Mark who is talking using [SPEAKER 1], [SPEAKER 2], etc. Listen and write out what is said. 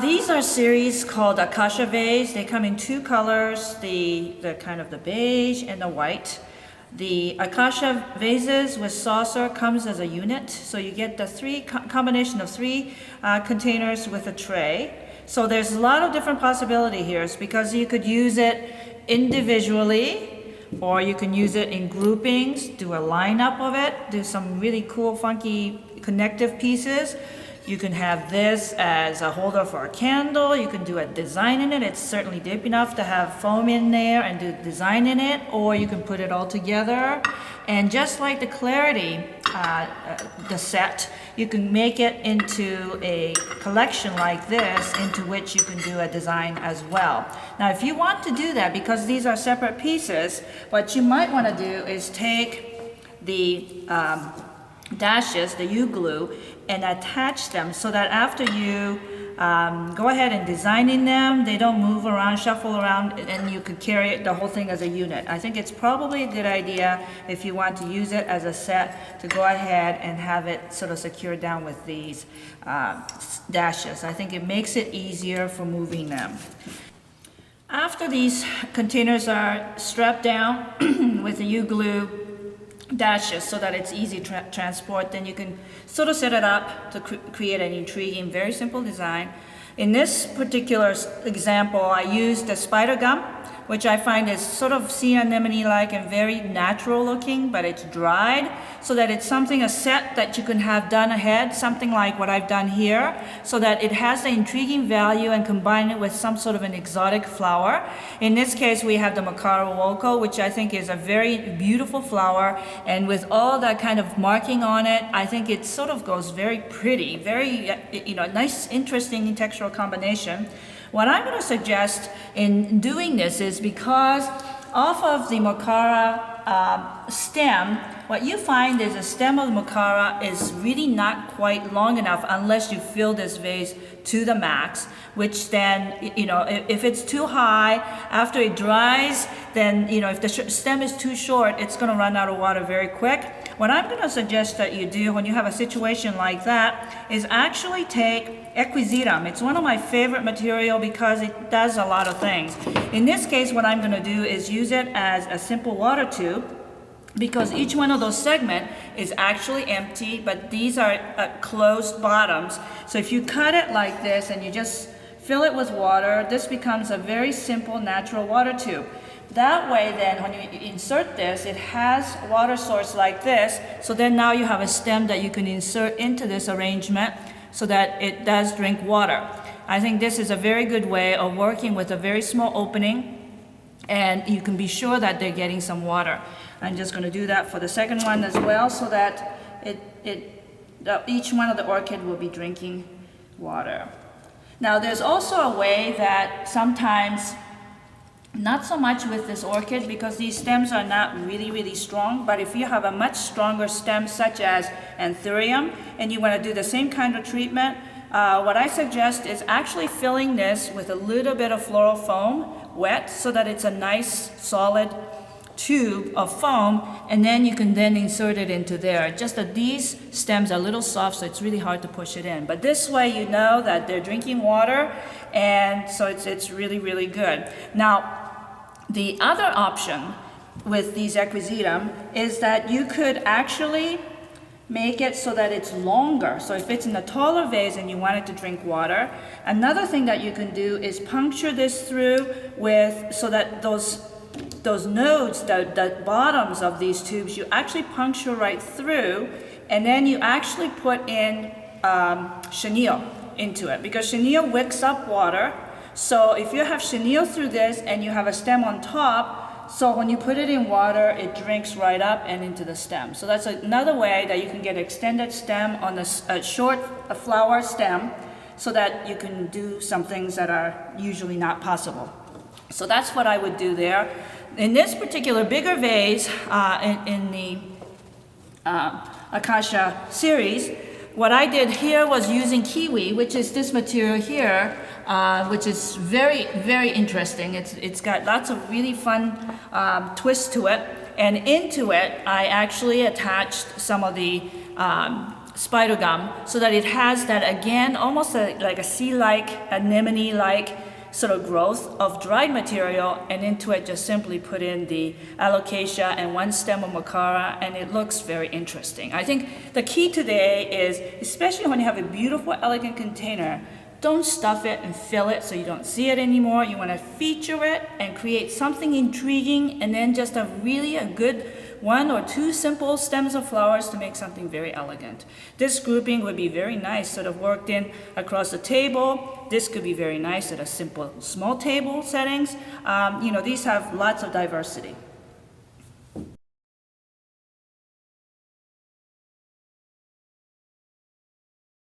[SPEAKER 1] These are series called Akasha vase. They come in two colors, the kind of the beige and the white. The Akasha vases with saucer comes as a unit, so you get the combination of three containers with a tray. So there's a lot of different possibility here. It's because you could use it individually, or you can use it in groupings, do a lineup of it, do some really cool, funky connective pieces. You can have this as a holder for a candle. You can do a design in it. It's certainly deep enough to have foam in there and do design in it, or you can put it all together. And just like the Clarity, the set, you can make it into a collection like this, into which you can do a design as well. Now, if you want to do that, because these are separate pieces, what you might want to do is take the dashes, the U-glue, and attach them so that after you go ahead and design in them, they don't move around, shuffle around, and you could carry it, the whole thing as a unit. I think it's probably a good idea if you want to use it as a set to go ahead and have it sort of secured down with these dashes. I think it makes it easier for moving them. After these containers are strapped down with the U-glue dashes so that it's easy to transport, then you can sort of set it up to create an intriguing, very simple design. In this particular example, I used the spider gum, which I find is sort of sea anemone-like and very natural looking, but it's dried, so that it's something, a set that you can have done ahead, something like what I've done here, so that it has the intriguing value and combine it with some sort of an exotic flower. In this case, we have the Makara Woko, which I think is a very beautiful flower, and with all that kind of marking on it, I think it sort of goes very pretty, very, nice, interesting textural combination. What I'm going to suggest in doing this is because off of the Makara stem, what you find is the stem of the Makara is really not quite long enough unless you fill this vase to the max, which then, if it's too high, after it dries, then, if the stem is too short, it's going to run out of water very quick. What I'm going to suggest that you do when you have a situation like that is actually take equisetum. It's one of my favorite material because it does a lot of things. In this case, what I'm going to do is use it as a simple water tube, because each one of those segments is actually empty, but these are closed bottoms. So if you cut it like this and you just fill it with water, this becomes a very simple natural water tube. That way then, when you insert this, it has a water source like this, so then now you have a stem that you can insert into this arrangement so that it does drink water. I think this is a very good way of working with a very small opening, and you can be sure that they're getting some water. I'm just going to do that for the second one as well, so that each one of the orchid will be drinking water. Now there's also a way that sometimes, not so much with this orchid because these stems are not really, really strong, but if you have a much stronger stem such as anthurium and you want to do the same kind of treatment, what I suggest is actually filling this with a little bit of floral foam, wet, so that it's a nice solid tube of foam, and then you can then insert it into there. Just that these stems are a little soft, so it's really hard to push it in. But this way you know that they're drinking water, and so it's really, really good. Now, the other option with these equisetum is that you could actually make it so that it's longer. So if it's in a taller vase and you want it to drink water, another thing that you can do is puncture this through so that those nodes, the bottoms of these tubes, you actually puncture right through, and then you actually put in chenille into it, because chenille wicks up water. So if you have chenille through this and you have a stem on top, so when you put it in water, it drinks right up and into the stem. So that's another way that you can get extended stem on a short flower stem, so that you can do some things that are usually not possible. So that's what I would do there. In this particular bigger vase, in the Akasha series, what I did here was using kiwi, which is this material here, which is very, very interesting. It's got lots of really fun twists to it. And into it, I actually attached some of the spider gum so that it has that, again, almost like a sea-like, anemone-like sort of growth of dried material, and into it just simply put in the alocasia and one stem of macara, and it looks very interesting. I think the key today is, especially when you have a beautiful, elegant container, don't stuff it and fill it so you don't see it anymore. You want to feature it and create something intriguing, and then just a good 1 or 2 simple stems of flowers to make something very elegant. This grouping would be very nice, sort of worked in across the table. This could be very nice at a simple small table settings. These have lots of diversity.